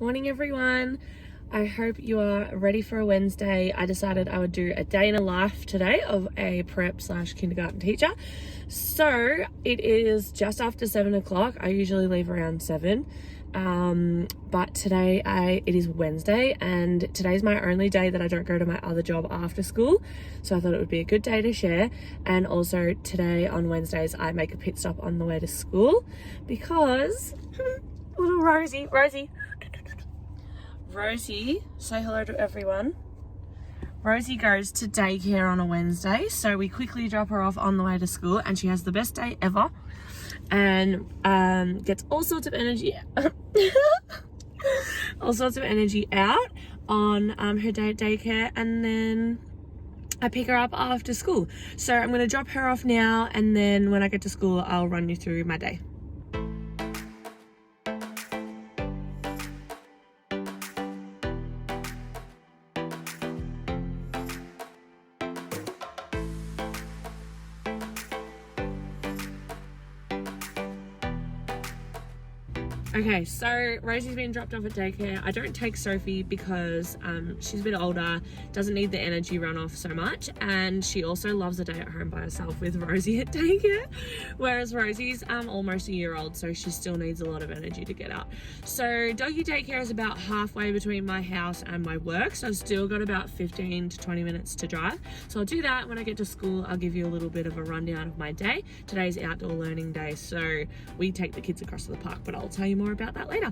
Morning everyone. I hope you are ready for a Wednesday. I decided I would do a day in a life today of a prep / kindergarten teacher. So it is just after 7 o'clock. I usually leave around 7. But today it is Wednesday and today's my only day that I don't go to my other job after school. So I thought it would be a good day to share. And also today on Wednesdays, I make a pit stop on the way to school because little Rosie, say hello to everyone. Rosie goes to daycare on a Wednesday, so we quickly drop her off on the way to school and she has the best day ever and gets all sorts of energy out on her day at daycare, and then I pick her up after school. So I'm going to drop her off now, and then when I get to school I'll run you through my day. Okay, so Rosie's been dropped off at daycare. I don't take Sophie because she's a bit older, doesn't need the energy runoff so much, and she also loves a day at home by herself with Rosie at daycare, whereas Rosie's almost a year old, so she still needs a lot of energy to get up. So doggy daycare is about halfway between my house and my work, so I've still got about 15 to 20 minutes to drive. So I'll do that. When I get to school, I'll give you a little bit of a rundown of my day. Today's outdoor learning day, so we take the kids across to the park, but I'll tell you more about that later.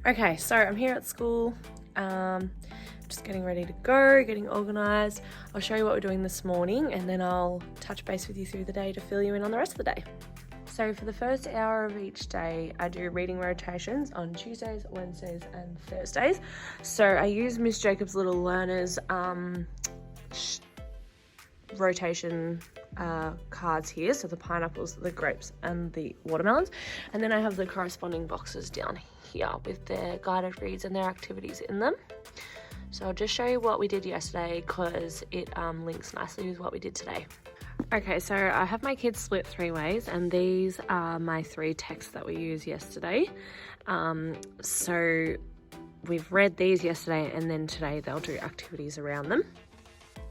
Okay, so I'm here at school, just getting ready to go, getting organized. I'll show you what we're doing this morning and then I'll touch base with you through the day to fill you in on the rest of the day. So for the first hour of each day, I do reading rotations on Tuesdays, Wednesdays and Thursdays. So I use Miss Jacobs' Little Learners rotation cards here, so the pineapples, the grapes and the watermelons, and then I have the corresponding boxes down here with their guided reads and their activities in them. So I'll just show you what we did yesterday because it links nicely with what we did today. Okay, so I have my kids split 3 ways, and these are my 3 texts that we used yesterday. So we've read these yesterday and then today they'll do activities around them.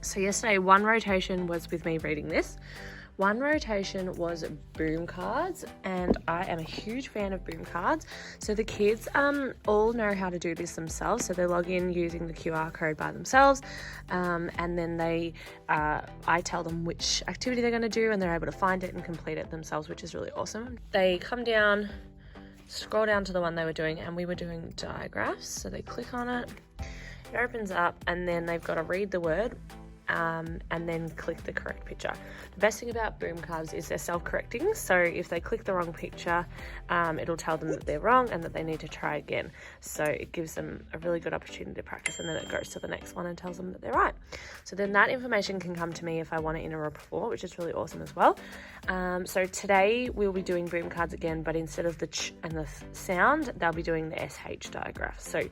So yesterday, one rotation was with me reading this. One rotation was boom cards, and I am a huge fan of boom cards. So the kids all know how to do this themselves. So they log in using the QR code by themselves, and then I tell them which activity they're going to do, and they're able to find it and complete it themselves, which is really awesome. They come down, scroll down to the one they were doing, and we were doing digraphs. So they click on it, it opens up, and then they've got to read the word. And then click the correct picture. The best thing about boom cards is they're self-correcting, so if they click the wrong picture, it'll tell them that they're wrong and that they need to try again. So it gives them a really good opportunity to practice, and then it goes to the next one and tells them that they're right. So then that information can come to me if I want it in a report, which is really awesome as well. So today we'll be doing boom cards again, but instead of the ch and the sound, they'll be doing the SH digraph. So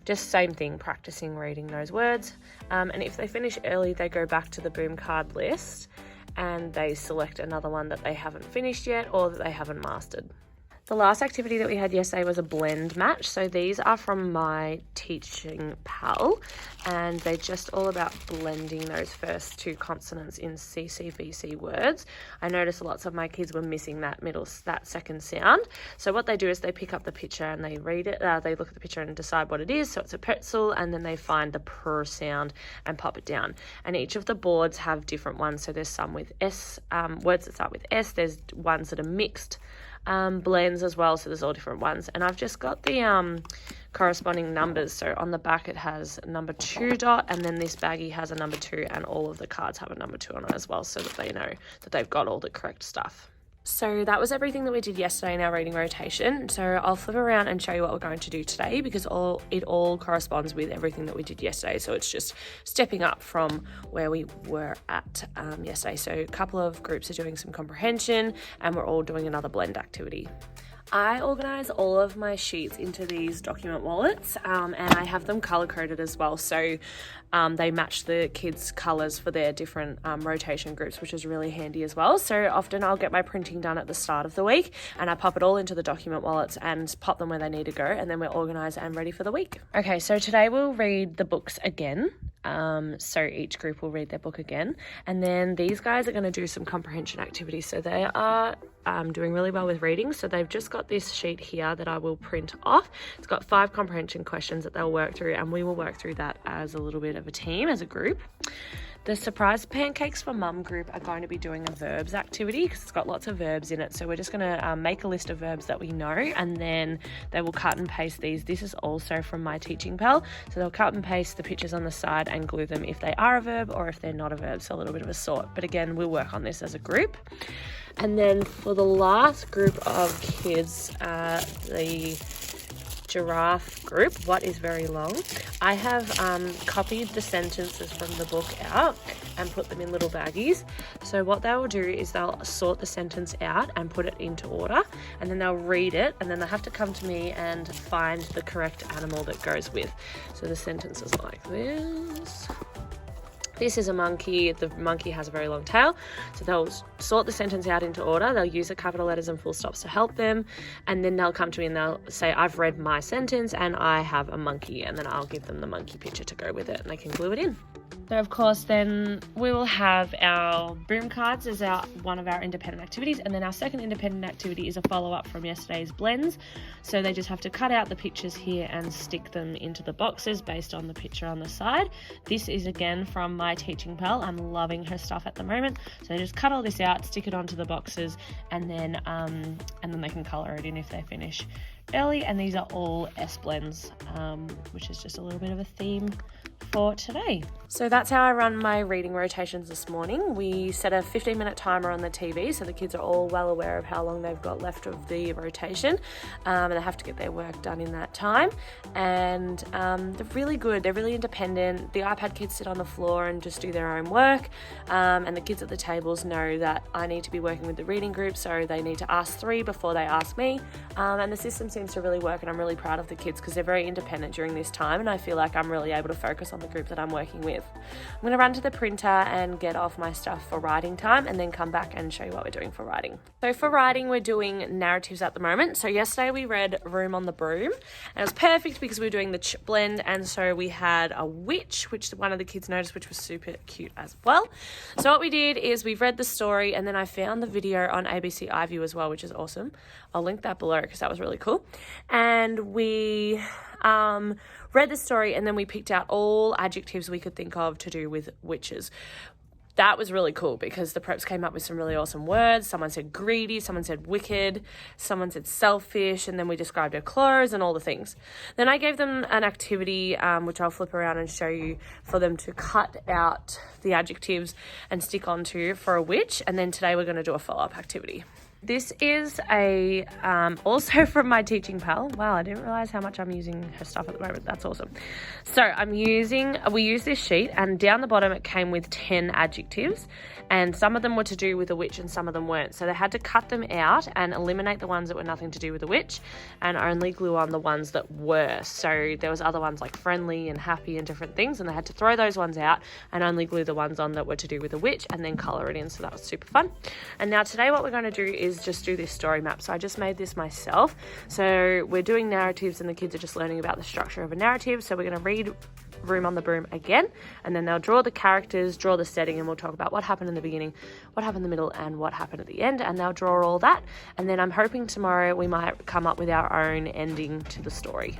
just same thing, practicing reading those words. And if they finish early, they go back to the boom card list and they select another one that they haven't finished yet or that they haven't mastered. The last activity that we had yesterday was a blend match. So these are from my teaching pal, and they're just all about blending those first 2 consonants in CCBC words. I noticed lots of my kids were missing that second sound. So what they do is they pick up the picture and they read it. They look at the picture and decide what it is. So it's a pretzel, and then they find the purr sound and pop it down. And each of the boards have different ones. So there's some with S, words that start with S. There's ones that are mixed blends as well, so there's all different ones, and I've just got the corresponding numbers. So on the back it has number 2 dot, and then this baggie has a number 2, and all of the cards have a number 2 on it as well, so that they know that they've got all the correct stuff. So that was everything that we did yesterday in our reading rotation. So I'll flip around and show you what we're going to do today, because it all corresponds with everything that we did yesterday. So it's just stepping up from where we were at yesterday. So a couple of groups are doing some comprehension and we're all doing another blend activity. I organise all of my sheets into these document wallets, and I have them colour coded as well, so they match the kids' colours for their different rotation groups, which is really handy as well. So often I'll get my printing done at the start of the week and I pop it all into the document wallets and pop them where they need to go, and then we're organised and ready for the week. Okay, so today we'll read the books again. So each group will read their book again, and then these guys are going to do some comprehension activities. So they are doing really well with reading, so they've just got this sheet here that I will print off. It's got 5 comprehension questions that they'll work through, and we will work through that as a little bit of a team, as a group. The surprise pancakes for mum group are going to be doing a verbs activity because it's got lots of verbs in it. So we're just going to make a list of verbs that we know, and then they will cut and paste these. This is also from my teaching pal. So they'll cut and paste the pictures on the side and glue them if they are a verb or if they're not a verb. So a little bit of a sort. But again, we'll work on this as a group. And then for the last group of kids, the giraffe group, what is very long, I have copied the sentences from the book out and put them in little baggies. So what they will do is they'll sort the sentence out and put it into order, and then they'll read it, and then they'll have to come to me and find the correct animal that goes with. So the sentence is like this. This is a monkey. The monkey has a very long tail. So they'll sort the sentence out into order. They'll use the capital letters and full stops to help them. And then they'll come to me and they'll say, I've read my sentence and I have a monkey. And then I'll give them the monkey picture to go with it, and they can glue it in. So of course then we will have our boom cards as one of our independent activities, and then our second independent activity is a follow-up from yesterday's blends. So they just have to cut out the pictures here and stick them into the boxes based on the picture on the side. This is again from my teaching pal. I'm loving her stuff at the moment. So they just cut all this out, stick it onto the boxes, and then they can colour it in if they finish early. And these are all S blends, which is just a little bit of a theme for today. So that's how I run my reading rotations this morning. We set a 15-minute timer on the TV, so the kids are all well aware of how long they've got left of the rotation, and they have to get their work done in that time. And they're really good. They're really independent. The iPad kids sit on the floor and just do their own work, and the kids at the tables know that I need to be working with the reading group, so they need to ask 3 before they ask me, and the system seems to really work, and I'm really proud of the kids because they're very independent during this time, and I feel like I'm really able to focus on the group that I'm working with. I'm going to run to the printer and get off my stuff for writing time, and then come back and show you what we're doing for writing. So for writing, we're doing narratives at the moment. So yesterday we read Room on the Broom, and it was perfect because we were doing the blend, and so we had a witch, which one of the kids noticed, which was super cute as well. So what we did is we've read the story, and then I found the video on ABC iView as well, which is awesome. I'll link that below because that was really cool. And we read the story, and then we picked out all adjectives we could think of to do with witches. That was really cool because the preps came up with some really awesome words. Someone said greedy, someone said wicked, someone said selfish, and then we described her clothes and all the things. Then I gave them an activity, which I'll flip around and show you, for them to cut out the adjectives and stick onto for a witch. And then today we're going to do a follow-up activity. This is also from my teaching pal. Wow, I didn't realize how much I'm using her stuff at the moment. That's awesome. So we use this sheet, and down the bottom it came with 10 adjectives, and some of them were to do with a witch and some of them weren't. So they had to cut them out and eliminate the ones that were nothing to do with a witch and only glue on the ones that were. So there was other ones like friendly and happy and different things, and they had to throw those ones out and only glue the ones on that were to do with a witch and then colour it in. So that was super fun. And now today what we're going to do is just do this story map. So I just made this myself. So we're doing narratives, and the kids are just learning about the structure of a narrative. So we're going to read Room on the Broom again, and then they'll draw the characters, draw the setting, and we'll talk about what happened in the beginning, what happened in the middle, and what happened at the end, and they'll draw all that. And then I'm hoping tomorrow we might come up with our own ending to the story.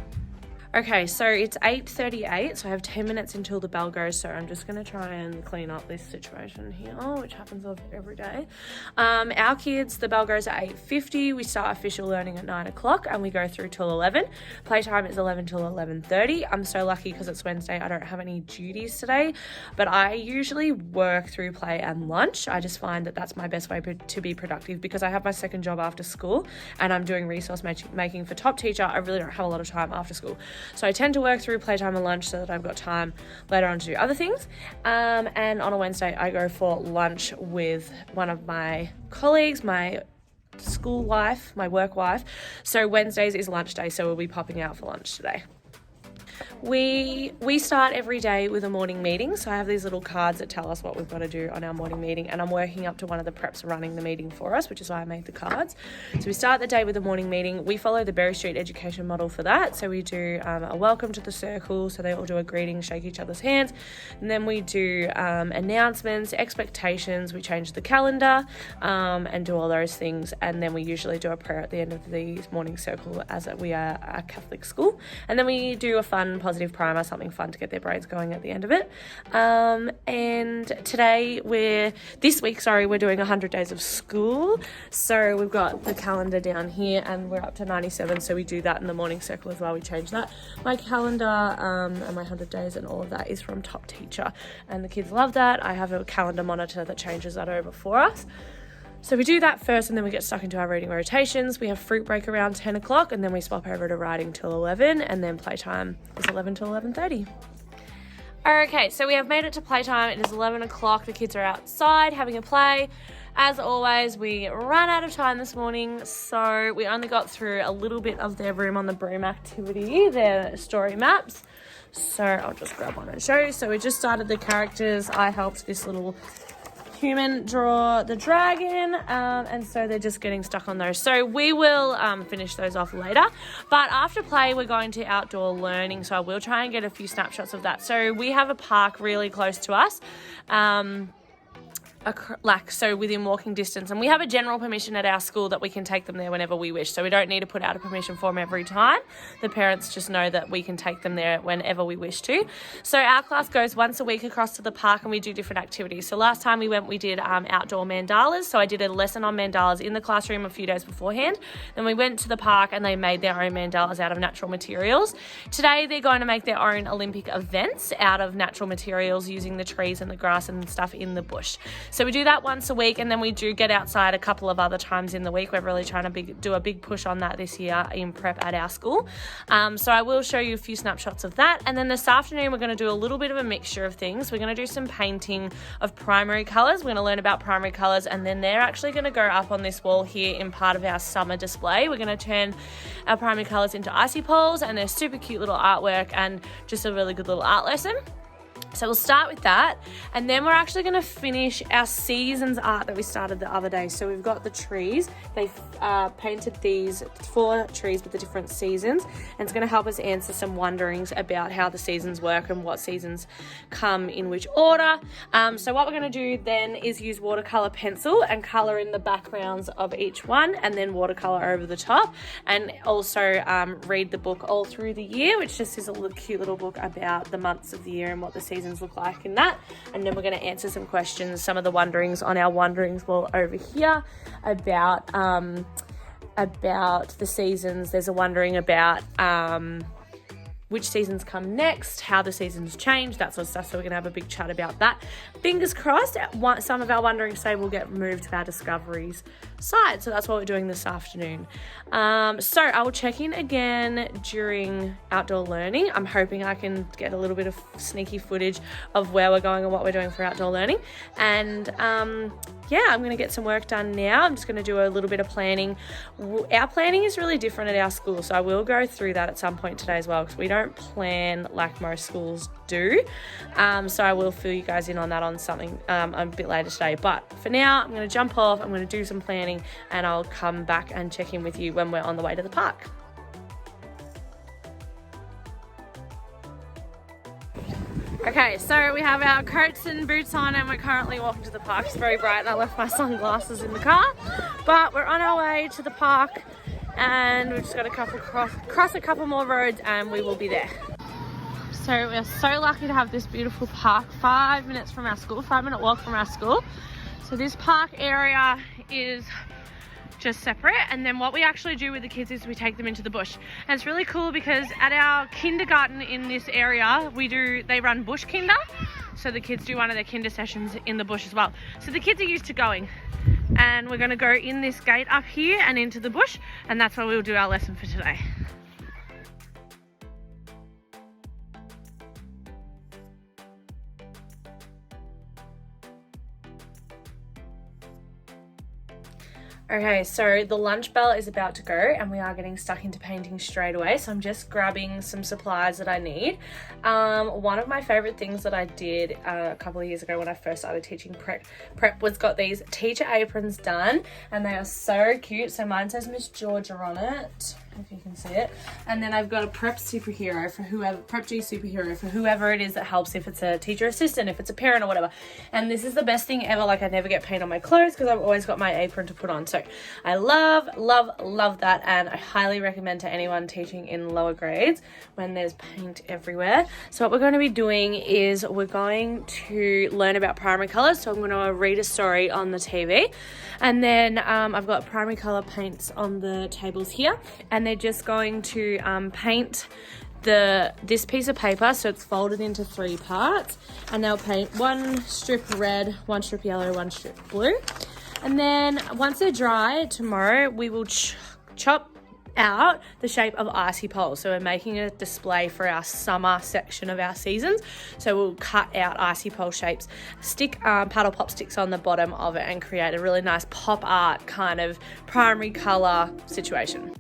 Okay, so it's 8:38, so I have 10 minutes until the bell goes, so I'm just going to try and clean up this situation here, which happens every day. Our kids, the bell goes at 8:50, we start official learning at 9 o'clock, and we go through till 11. Playtime is 11 till 11:30. I'm so lucky because it's Wednesday, I don't have any duties today, but I usually work through play and lunch. I just find that that's my best way to be productive because I have my second job after school, and I'm doing resource making for Top Teacher. I really don't have a lot of time after school. So I tend to work through playtime and lunch so that I've got time later on to do other things. And on a Wednesday, I go for lunch with one of my colleagues, my school wife, my work wife. So Wednesdays is lunch day, so we'll be popping out for lunch today. We start every day with a morning meeting. So I have these little cards that tell us what we've got to do on our morning meeting, and I'm working up to one of the preps running the meeting for us, which is why I made the cards. So we start the day with a morning meeting. We follow the Berry Street education model for that. So we do a welcome to the circle. So they all do a greeting, shake each other's hands. And then we do announcements, expectations. We change the calendar and do all those things. And then we usually do a prayer at the end of the morning circle, as we are a Catholic school. And then we do a fun positive primer, something fun to get their brains going at the end of it. And this week we're doing 100 days of school. So we've got the calendar down here and we're up to 97. So we do that in the morning circle as well. We change that. My calendar and my 100 days and all of that is from Top Teacher. And the kids love that. I have a calendar monitor that changes that over for us. So we do that first and then we get stuck into our reading rotations. We have fruit break around 10 o'clock and then we swap over to writing till 11, and then playtime is 11 till 11:30. Okay, so we have made it to playtime. It is 11 o'clock. The kids are outside having a play. As always, we ran out of time this morning, so we only got through a little bit of their room on the broom activity, their story maps. So I'll just grab one and show you. So we just started the characters. I helped this little human draw the dragon, and so they're just getting stuck on those. So we will finish those off later, but after play we're going to outdoor learning, so I will try and get a few snapshots of that. So we have a park really close to us, so within walking distance, and we have a general permission at our school that we can take them there whenever we wish, so we don't need to put out a permission form every time. The parents just know that we can take them there whenever we wish to. So our class goes once a week across to the park and we do different activities. So last time we went, we did outdoor mandalas, so I did a lesson on mandalas in the classroom a few days beforehand. Then we went to the park and they made their own mandalas out of natural materials. Today they're going to make their own Olympic events out of natural materials using the trees and the grass and stuff in the bush. So we do that once a week, and then we do get outside a couple of other times in the week. We're really trying to do a big push on that this year in prep at our school. So I will show you a few snapshots of that. And then this afternoon, we're going to do a little bit of a mixture of things. We're going to do some painting of primary colours. We're going to learn about primary colours, and then they're actually going to go up on this wall here in part of our summer display. We're going to turn our primary colours into icy poles, and they're super cute little artwork and just a really good little art lesson. So we'll start with that, and then we're actually going to finish our seasons art that we started the other day. So we've got the trees. They've painted these 4 trees with the different seasons, and it's going to help us answer some wonderings about how the seasons work and what seasons come in which order. So what we're going to do then is use watercolor pencil and color in the backgrounds of each one, and then watercolor over the top, and also read the book all through the year, which just is a little cute little book about the months of the year and what the seasons look like in that. And then we're going to answer some questions, some of the wonderings on our wonderings wall over here about the seasons. There's a wondering about which seasons come next, how the seasons change, that sort of stuff. So we're going to have a big chat about that. Fingers crossed, some of our wonderings today will get moved to our discoveries side. So that's what we're doing this afternoon. So I will check in again during outdoor learning. I'm hoping I can get a little bit of sneaky footage of where we're going and what we're doing for outdoor learning. And yeah, I'm going to get some work done now. I'm just going to do a little bit of planning. Our planning is really different at our school, so I will go through that at some point today as well, because we don't plan like most schools do. So I will fill you guys in on that on something a bit later today. But for now, I'm going to jump off. I'm going to do some planning, and I'll come back and check in with you when we're on the way to the park. Okay, so we have our coats and boots on and we're currently walking to the park. It's very bright and I left my sunglasses in the car, but we're on our way to the park and we've just got to cross a couple more roads and we will be there. So we're so lucky to have this beautiful park 5 minutes from our school, 5-minute walk from our school. So this park area is just separate, and then what we actually do with the kids is we take them into the bush. And it's really cool because at our kindergarten in this area they run bush kinder, so the kids do one of their kinder sessions in the bush as well. So the kids are used to going, and we're going to go in this gate up here and into the bush, and that's where we'll do our lesson for today. Okay, so the lunch bell is about to go and we are getting stuck into painting straight away. So I'm just grabbing some supplies that I need. One of my favorite things that I did a couple of years ago when I first started teaching prep was got these teacher aprons done, and they are so cute. So mine says Miss Georgia on it, if you can see it. And then I've got a prep superhero for whoever, prep G superhero for whoever it is that helps, if it's a teacher assistant, if it's a parent or whatever. And this is the best thing ever. Like, I never get paint on my clothes because I've always got my apron to put on. So I love that, and I highly recommend to anyone teaching in lower grades when there's paint everywhere. So what we're going to be doing is we're going to learn about primary colours. So I'm going to read a story on the TV, and then I've got primary colour paints on the tables here, and they're just going to paint this piece of paper, so it's folded into 3 parts, and they'll paint 1 strip red, 1 strip yellow, 1 strip blue. And then once they're dry, tomorrow we will chop out the shape of icy poles. So we're making a display for our summer section of our seasons. So we'll cut out icy pole shapes, stick paddle pop sticks on the bottom of it, and create a really nice pop art kind of primary colour situation.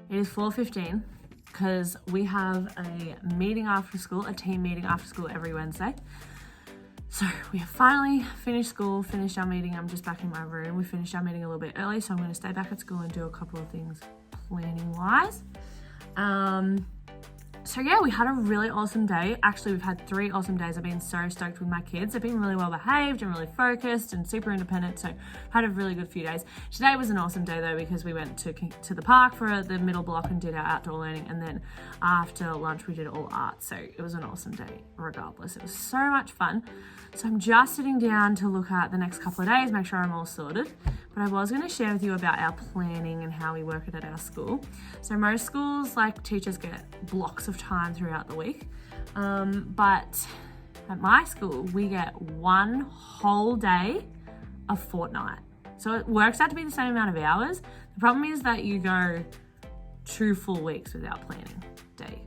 It is 4:15 because we have a meeting after school, a team meeting after school every Wednesday. So we have finally finished school, finished our meeting. I'm just back in my room. We finished our meeting a little bit early, so I'm going to stay back at school and do a couple of things planning wise. So yeah, we had a really awesome day. Actually, we've had 3 awesome days. I've been so stoked with my kids. They've been really well behaved and really focused and super independent. So had a really good few days. Today was an awesome day though, because we went to the park for the middle block and did our outdoor learning. And then after lunch, we did all art. So it was an awesome day regardless. It was so much fun. So I'm just sitting down to look at the next couple of days, make sure I'm all sorted. But I was going to share with you about our planning and how we work it at our school. So most schools, like, teachers get blocks of time throughout the week. But at my school, we get 1 whole day a fortnight. So it works out to be the same amount of hours. The problem is that you go 2 full weeks without planning day.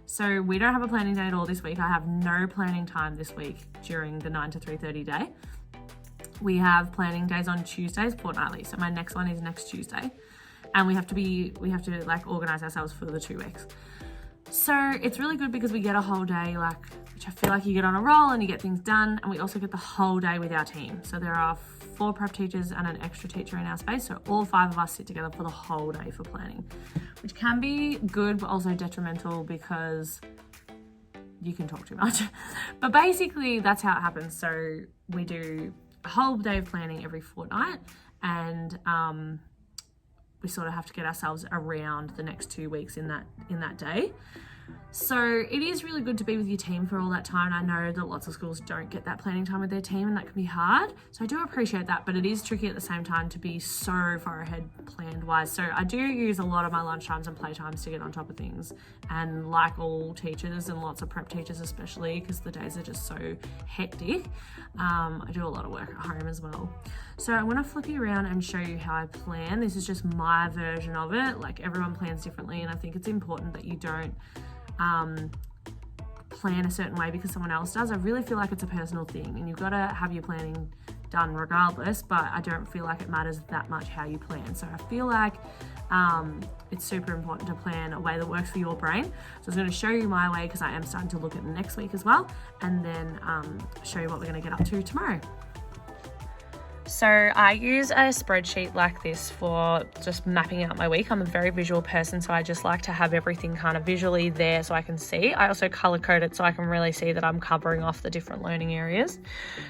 So we don't have a planning day at all this week. I have no planning time this week during the 9 to 3:30 day. We have planning days on Tuesdays fortnightly. So my next one is next Tuesday. And we have to like organize ourselves for the 2 weeks. So it's really good because we get a whole day, like, which I feel like you get on a roll and you get things done. And we also get the whole day with our team. So there are 4 prep teachers and an extra teacher in our space. So all 5 of us sit together for the whole day for planning, which can be good, but also detrimental because you can talk too much. But basically that's how it happens. So we do a whole day of planning every fortnight, and we sort of have to get ourselves around the next 2 weeks in that day. So it is really good to be with your team for all that time. And I know that lots of schools don't get that planning time with their team, and that can be hard. So I do appreciate that, but it is tricky at the same time to be so far ahead planned wise. So I do use a lot of my lunch times and play times to get on top of things. And like all teachers and lots of prep teachers, especially because the days are just so hectic, I do a lot of work at home as well. So I'm going to flip you around and show you how I plan. This is just my version of it. Like, everyone plans differently, and I think it's important that you don't plan a certain way because someone else does. I really feel like it's a personal thing, and you've got to have your planning done regardless, but I don't feel like it matters that much how you plan. So I feel like it's super important to plan a way that works for your brain. So I was going to show you my way because I am starting to look at next week as well, and then show you what we're going to get up to tomorrow. So I use a spreadsheet like this for just mapping out my week. I'm a very visual person, so I just like to have everything kind of visually there so I can see. I also color code it so I can really see that I'm covering off the different learning areas.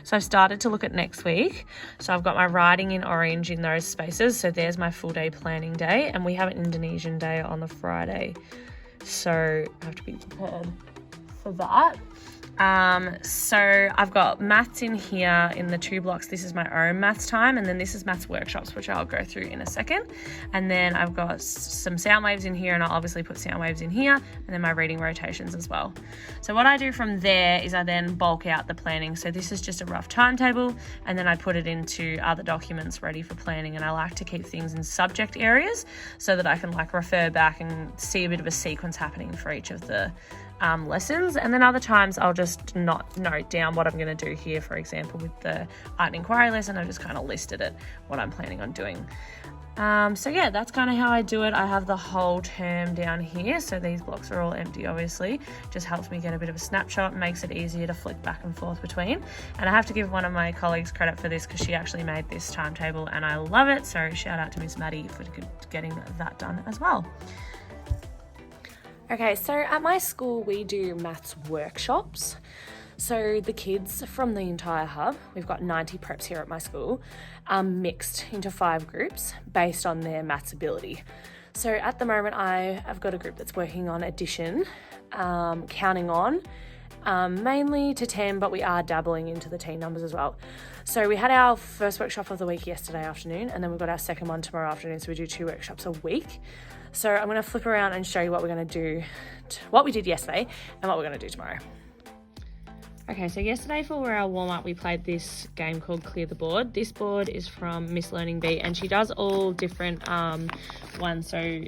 So I've started to look at next week. So I've got my writing in orange in those spaces. So there's my full day planning day, and we have an Indonesian day on the Friday. So I have to be prepared for that. So I've got maths in here in the 2 blocks. This is my own maths time, and then this is maths workshops, which I'll go through in a second. And then I've got some sound waves in here, and I'll obviously put sound waves in here, and then my reading rotations as well. So what I do from there is I then bulk out the planning. So this is just a rough timetable, and then I put it into other documents ready for planning. And I like to keep things in subject areas so that I can like refer back and see a bit of a sequence happening for each of the lessons, and then other times I'll just not note down what I'm going to do here. For example, with the art and inquiry lesson, I just kind of listed it, what I'm planning on doing. So yeah, that's kind of how I do it. I have the whole term down here, so these blocks are all empty, obviously. Just helps me get a bit of a snapshot, makes it easier to flick back and forth between. And I have to give one of my colleagues credit for this because she actually made this timetable and I love it. So shout out to Miss Maddie for getting that done as well. Okay, so at my school we do maths workshops. So the kids from the entire hub, we've got 90 preps here at my school, are mixed into 5 groups based on their maths ability. So at the moment I've got a group that's working on addition, counting on, mainly to 10, but we are dabbling into the teen numbers as well. So we had our first workshop of the week yesterday afternoon, and then we've got our second one tomorrow afternoon, so we do 2 workshops a week. So I'm going to flip around and show you what we're going to do, what we did yesterday and what we're going to do tomorrow. Okay, so yesterday for our warm-up, we played this game called Clear the Board. This board is from Miss Learning Bee, and she does all different ones. So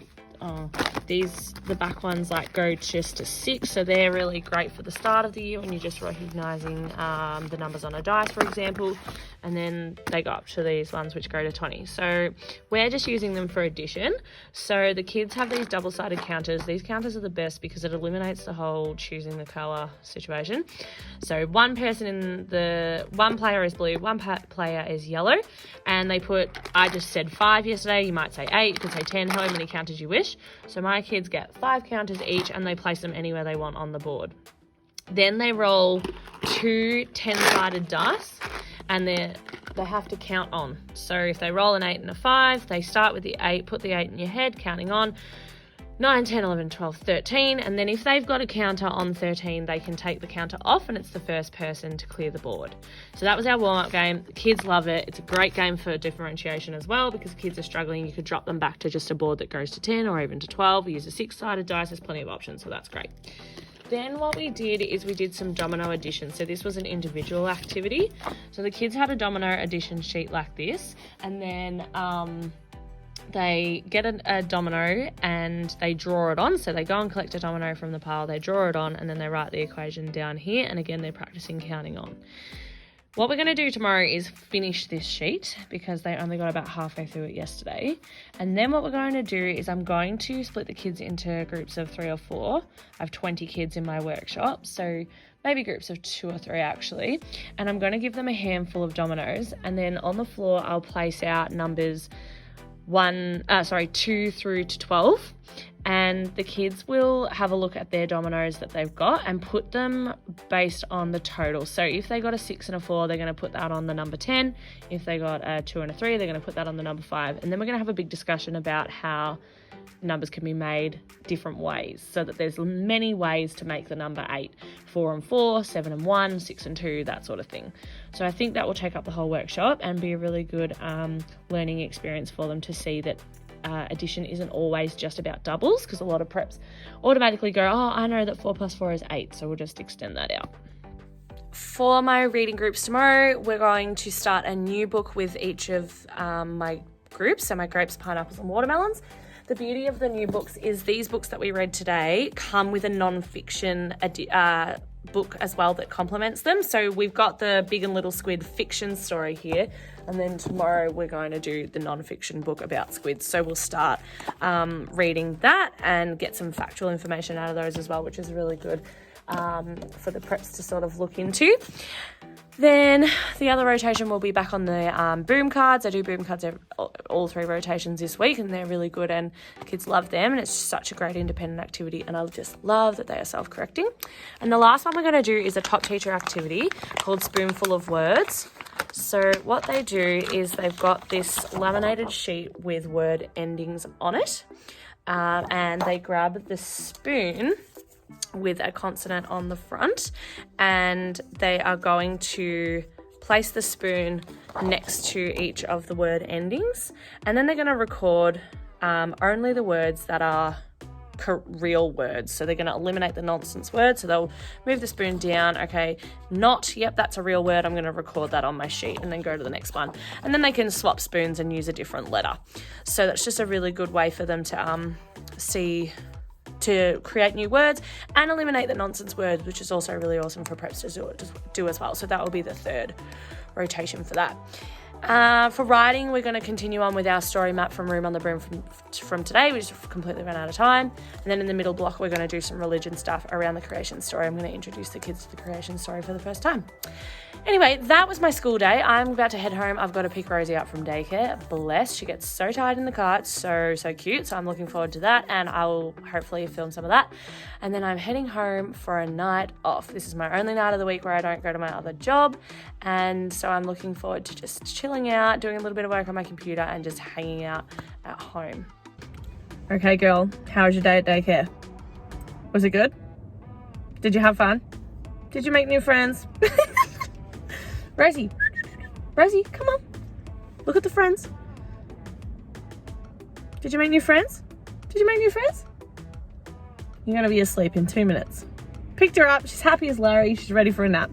the back ones like go just to 6, so they're really great for the start of the year when you're just recognising the numbers on a dice, for example, and then they go up to these ones which go to 20. So we're just using them for addition. So the kids have these double-sided counters. These counters are the best because it eliminates the whole choosing the colour situation. So one player is blue, one player is yellow, and they put, I just said 5 yesterday, you might say 8, you could say 10, however many counters you wish. So my kids get 5 counters each and they place them anywhere they want on the board. Then they roll 2 10-sided dice and they have to count on. So if they roll an 8 and a 5, they start with the 8, put the 8 in your head, counting on 9, 10, 11, 12, 13. And then if they've got a counter on 13, they can take the counter off and it's the first person to clear the board. So that was our warm-up game. The kids love it. It's a great game for differentiation as well because kids are struggling. You could drop them back to just a board that goes to 10 or even to 12. We use a 6-sided dice. There's plenty of options, so that's great. Then what we did is we did some domino addition. So this was an individual activity. So the kids had a domino addition sheet like this, and then they get a domino and they draw it on. So they go and collect a domino from the pile, they draw it on, and then they write the equation down here. And again, they're practicing counting on. What we're going to do tomorrow is finish this sheet because they only got about halfway through it yesterday. And then what we're going to do is I'm going to split the kids into groups of 3 or 4. I have 20 kids in my workshop, so maybe groups of 2 or 3 actually. And I'm going to give them a handful of dominoes, and then on the floor I'll place out numbers 2 through to 12, and the kids will have a look at their dominoes that they've got and put them based on the total. So if they got a 6 and a 4, they're going to put that on the number 10. If they got a 2 and a 3, they're going to put that on the number 5. And then we're going to have a big discussion about how numbers can be made different ways, so that there's many ways to make the number 8, 4 and 4, 7 and 1, 6 and 2, that sort of thing. So I think that will take up the whole workshop and be a really good learning experience for them to see that addition isn't always just about doubles, because a lot of preps automatically go, oh, I know that 4 plus 4 is 8, so we'll just extend that out. For my reading groups tomorrow, we're going to start a new book with each of my groups, so my grapes, pineapples and watermelons. The beauty of the new books is these books that we read today come with a non-fiction book as well that complements them. So we've got the Big and Little Squid fiction story here, and then tomorrow we're going to do the non-fiction book about squids. So we'll start reading that and get some factual information out of those as well, which is really good for the preps to sort of look into. Then the other rotation will be back on the boom cards. I do boom cards all 3 rotations this week, and they're really good and kids love them, and it's such a great independent activity, and I just love that they are self-correcting. And the last one we're going to do is a top teacher activity called Spoonful of Words. So what they do is they've got this laminated sheet with word endings on it, and they grab the spoon with a consonant on the front, and they are going to place the spoon next to each of the word endings, and then they're going to record only the words that are real words. So they're going to eliminate the nonsense words. So they'll move the spoon down. Okay, not, yep, that's a real word. I'm going to record that on my sheet, and then go to the next one. And then they can swap spoons and use a different letter. So that's just a really good way for them to to create new words and eliminate the nonsense words, which is also really awesome for preps to do as well. So that will be the third rotation for that. For writing, we're going to continue on with our story map from Room on the Broom from today. We just completely ran out of time. And then in the middle block, we're going to do some religion stuff around the creation story. I'm going to introduce the kids to the creation story for the first time. Anyway, that was my school day. I'm about to head home. I've got to pick Rosie up from daycare. Bless. She gets so tired in the car. It's so cute. So I'm looking forward to that, and I will hopefully film some of that. And then I'm heading home for a night off. This is my only night of the week where I don't go to my other job. And so I'm looking forward to just chilling out, doing a little bit of work on my computer, and just hanging out at home. Okay, girl, how was your day at daycare? Was it good? Did you have fun? Did you make new friends? Rosie, come on. Look at the friends. Did you make new friends? You're going to be asleep in 2 minutes. Picked her up. She's happy as Larry. She's ready for a nap.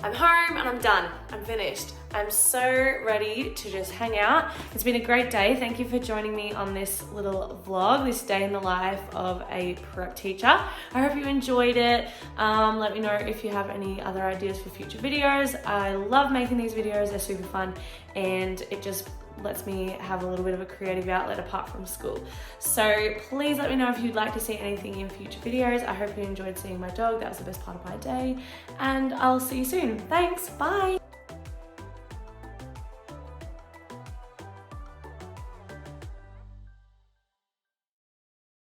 I'm home and I'm done. I'm finished. I'm so ready to just hang out. It's been a great day. Thank you for joining me on this little vlog, this day in the life of a prep teacher. I hope you enjoyed it. Let me know if you have any other ideas for future videos. I love making these videos. They're super fun, and it just lets me have a little bit of a creative outlet apart from school. So please let me know if you'd like to see anything in future videos. I hope you enjoyed seeing my dog. That was the best part of my day, and I'll see you soon. Thanks, bye.